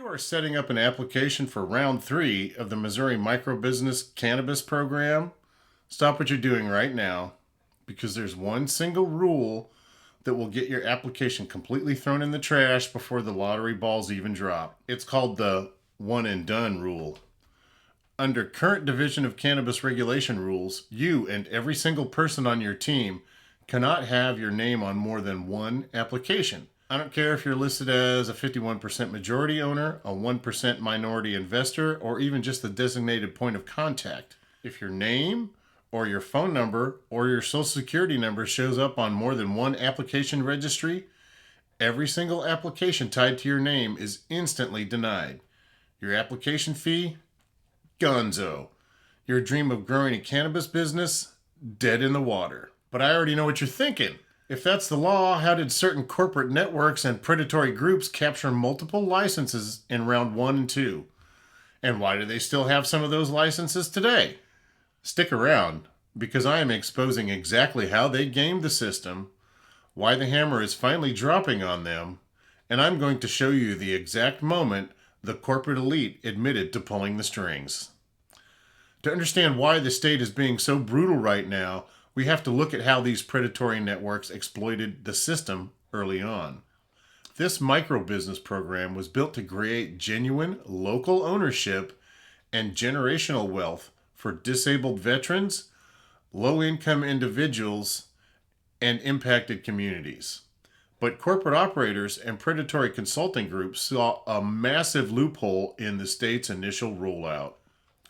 You are setting up an application for round 3 of the Missouri Microbusiness Cannabis program. Stop what you're doing right now, because there's one single rule that will get your application completely thrown in the trash before the lottery balls even drop. It's called the one and done rule. Under current Division of Cannabis regulation rules, you and every single person on your team cannot have your name on more than one application. I don't care if you're listed as a 51% majority owner, a 1% minority investor, or even just the designated point of contact. If your name or your phone number or your social security number shows up on more than one application registry, every single application tied to your name is instantly denied. Your application fee? Gonzo. Your dream of growing a cannabis business? Dead in the water. But I already know what you're thinking. If that's the law, how did certain corporate networks and predatory groups capture multiple licenses in round 1 and 2? And why do they still have some of those licenses today? Stick around, because I am exposing exactly how they gamed the system, why the hammer is finally dropping on them, and I'm going to show you the exact moment the corporate elite admitted to pulling the strings. To understand why the state is being so brutal right now, we have to look at how these predatory networks exploited the system early on. This microbusiness program was built to create genuine local ownership and generational wealth for disabled veterans, low-income individuals, and impacted communities. But corporate operators and predatory consulting groups saw a massive loophole in the state's initial rollout.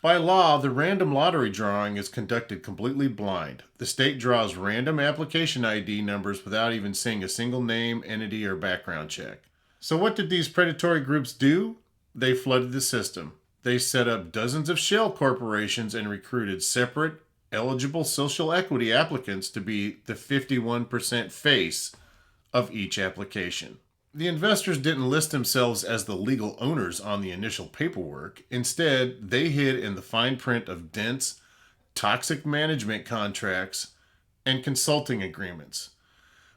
By law, the random lottery drawing is conducted completely blind. The state draws random application ID numbers without even seeing a single name, entity, or background check. So what did these predatory groups do? They flooded the system. They set up dozens of shell corporations and recruited separate, eligible social equity applicants to be the 51% face of each application. The investors didn't list themselves as the legal owners on the initial paperwork. Instead, they hid in the fine print of dense, toxic management contracts and consulting agreements.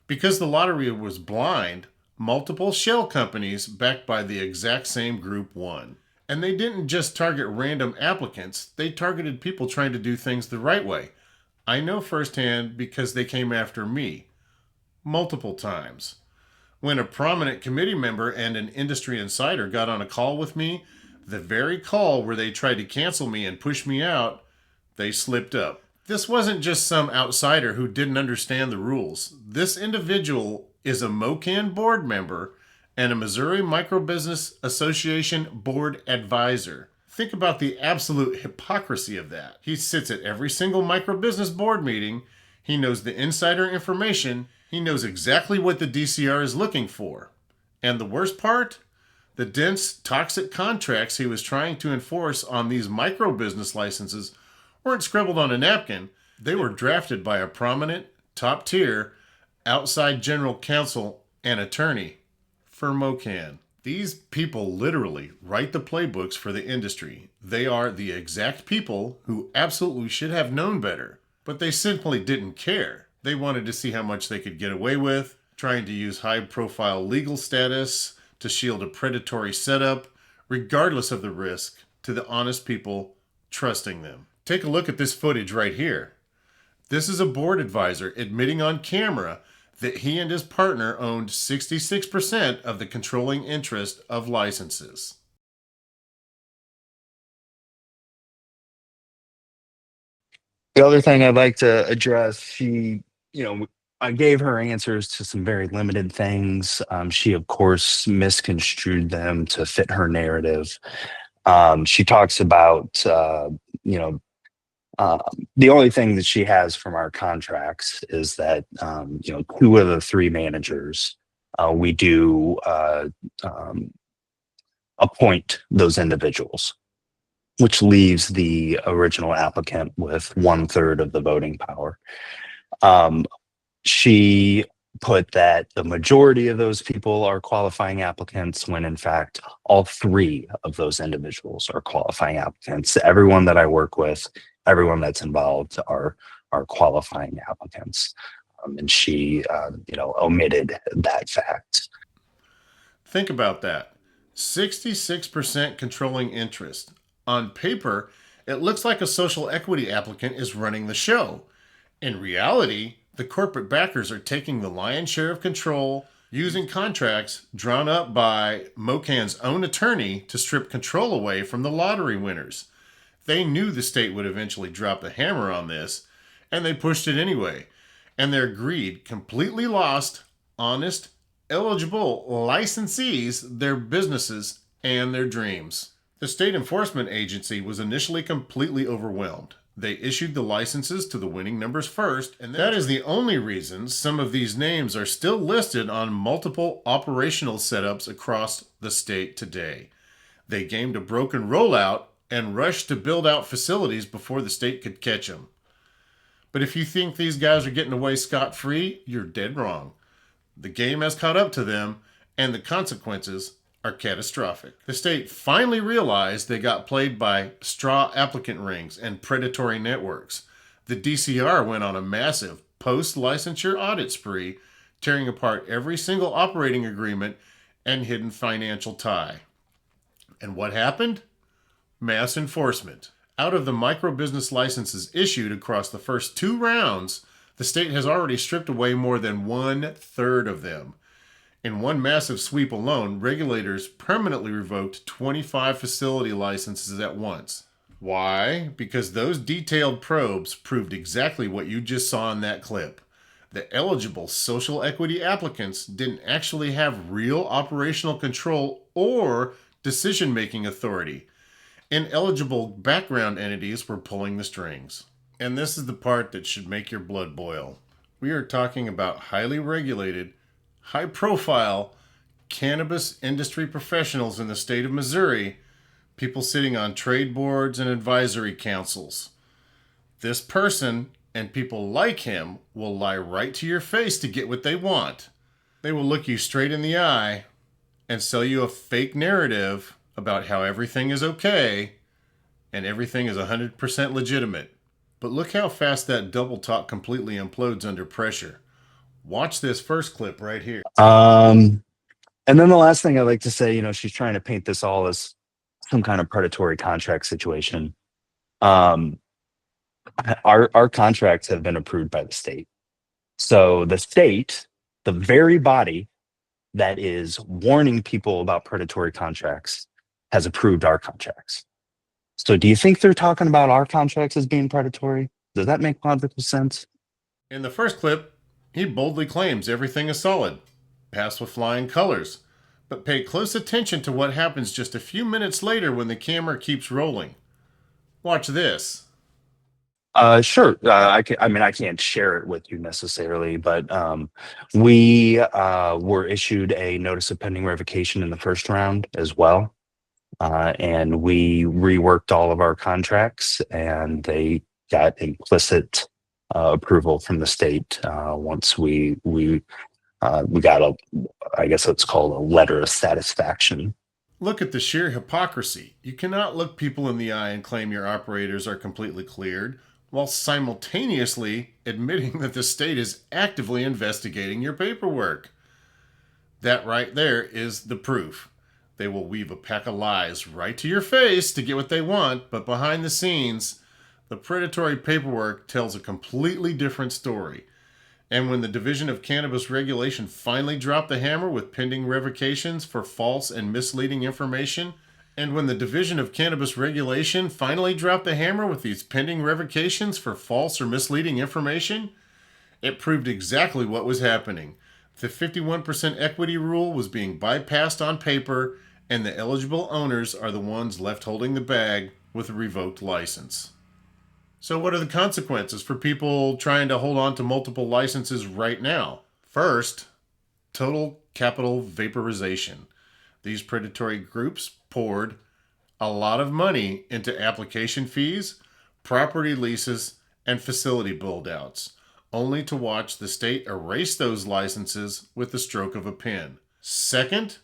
Because the lottery was blind, multiple shell companies backed by the exact same group won. And they didn't just target random applicants, they targeted people trying to do things the right way. I know firsthand because they came after me multiple times. When a prominent committee member and an industry insider got on a call with me, the very call where they tried to cancel me and push me out, they slipped up. This wasn't just some outsider who didn't understand the rules. This individual is a MOCAN board member and a Missouri Microbusiness Association board advisor. Think about the absolute hypocrisy of that. He sits at every single microbusiness board meeting. He knows the insider information. He knows exactly what the DCR is looking for. And the worst part? The dense, toxic contracts he was trying to enforce on these micro-business licenses weren't scribbled on a napkin. They were drafted by a prominent, top-tier, outside general counsel and attorney for MOCAN. These people literally write the playbooks for the industry. They are the exact people who absolutely should have known better, but they simply didn't care. They wanted to see how much they could get away with, trying to use high-profile legal status to shield a predatory setup, regardless of the risk to the honest people trusting them. Take a look at this footage right here. This is a board advisor admitting on camera that he and his partner owned 66% of the controlling interest of licenses. The other thing I'd like to address, I gave her answers to some very limited things. She, of course, misconstrued them to fit her narrative. She talks about, you know, uh, the only thing that she has from our contracts is that, two of the three managers, we do appoint those individuals, which leaves the original applicant with 1/3 of the voting power. Um, she put that the majority of those people are qualifying applicants when in fact all three of those individuals are qualifying applicants. Everyone that I work with, everyone that's involved are qualifying applicants. And she omitted that fact. Think about that. 66% controlling interest. On paper, it looks like a social equity applicant is running the show. In reality, the corporate backers are taking the lion's share of control, using contracts drawn up by Mocan's own attorney to strip control away from the lottery winners. They knew the state would eventually drop the hammer on this, and they pushed it anyway. And their greed completely lost honest, eligible licensees their businesses and their dreams. The state enforcement agency was initially completely overwhelmed. They issued the licenses to the winning numbers first, and that is the only reason some of these names are still listed on multiple operational setups across the state today. They gamed a broken rollout and rushed to build out facilities before the state could catch them. But if you think these guys are getting away scot-free, you're dead wrong. The game has caught up to them, and the consequences are catastrophic. The state finally realized they got played by straw applicant rings and predatory networks. The DCR went on a massive post-licensure audit spree, tearing apart every single operating agreement and hidden financial tie. And what happened? Mass enforcement. Out of the microbusiness licenses issued across the first 2 rounds, the state has already stripped away more than 1/3 of them. In one massive sweep alone, regulators permanently revoked 25 facility licenses at once. Why? Because those detailed probes proved exactly what you just saw in that clip. The eligible social equity applicants didn't actually have real operational control or decision-making authority. Ineligible background entities were pulling the strings. And this is the part that should make your blood boil. We are talking about highly regulated, high-profile cannabis industry professionals in the state of Missouri, people sitting on trade boards and advisory councils. This person and people like him will lie right to your face to get what they want. They will look you straight in the eye and sell you a fake narrative about how everything is okay and everything is 100% legitimate. But look how fast that double talk completely implodes under pressure. Watch this first clip right here. And then the last thing I'd like to say, she's trying to paint this all as some kind of predatory contract situation. Our contracts have been approved by the state. So the state, the very body that is warning people about predatory contracts, has approved our contracts. So do you think they're talking about our contracts as being predatory? Does that make logical sense? In the first clip, he boldly claims everything is solid, passed with flying colors. But pay close attention to what happens just a few minutes later when the camera keeps rolling. Watch this. Sure. I can't share it with you necessarily, but we were issued a notice of pending revocation in the first round as well. And we reworked all of our contracts, and they got implicit approval from the state once we got I guess it's called a letter of satisfaction. Look at the sheer hypocrisy. You cannot look people in the eye and claim your operators are completely cleared, while simultaneously admitting that the state is actively investigating your paperwork. That right there is the proof. They will weave a pack of lies right to your face to get what they want, but behind the scenes, the predatory paperwork tells a completely different story. And when the Division of Cannabis Regulation finally dropped the hammer with pending revocations for false and misleading information, it proved exactly what was happening. The 51% equity rule was being bypassed on paper, and the eligible owners are the ones left holding the bag with a revoked license. So what are the consequences for people trying to hold on to multiple licenses right now? First, total capital vaporization. These predatory groups poured a lot of money into application fees, property leases, and facility build-outs, only to watch the state erase those licenses with the stroke of a pen. Second,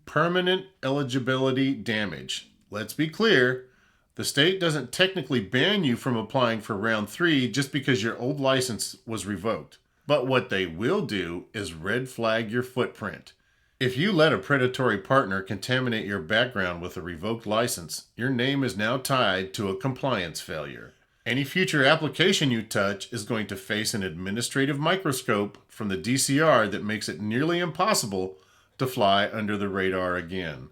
permanent eligibility damage. Let's be clear, the state doesn't technically ban you from applying for round 3 just because your old license was revoked. But what they will do is red flag your footprint. If you let a predatory partner contaminate your background with a revoked license, your name is now tied to a compliance failure. Any future application you touch is going to face an administrative microscope from the DCR that makes it nearly impossible to fly under the radar again.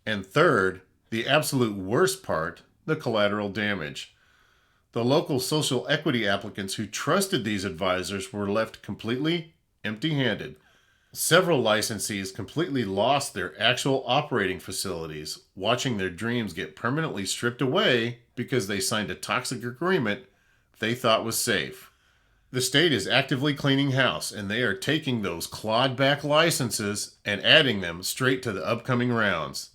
And third, the absolute worst part, the collateral damage. The local social equity applicants who trusted these advisors were left completely empty-handed. Several licensees completely lost their actual operating facilities, watching their dreams get permanently stripped away because they signed a toxic agreement they thought was safe. The state is actively cleaning house, and they are taking those clawed-back licenses and adding them straight to the upcoming rounds.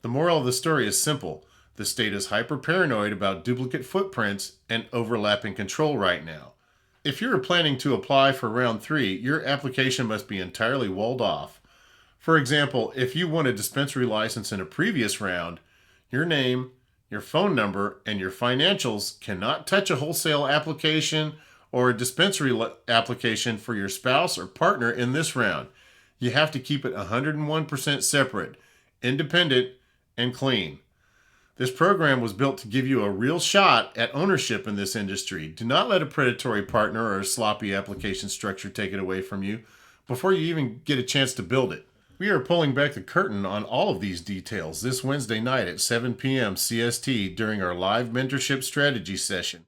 The moral of the story is simple. The state is hyper-paranoid about duplicate footprints and overlapping control right now. If you're planning to apply for round 3, your application must be entirely walled off. For example, if you won a dispensary license in a previous round, your name, your phone number, and your financials cannot touch a wholesale application or a dispensary application for your spouse or partner in this round. You have to keep it 101% separate, independent, and clean. This program was built to give you a real shot at ownership in this industry. Do not let a predatory partner or a sloppy application structure take it away from you before you even get a chance to build it. We are pulling back the curtain on all of these details this Wednesday night at 7 p.m. CST during our live mentorship strategy session.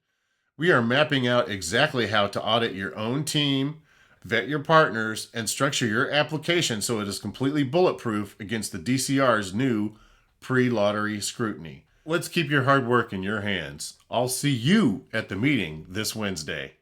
We are mapping out exactly how to audit your own team, vet your partners, and structure your application so it is completely bulletproof against the DCR's new pre-lottery scrutiny. Let's keep your hard work in your hands. I'll see you at the meeting this Wednesday.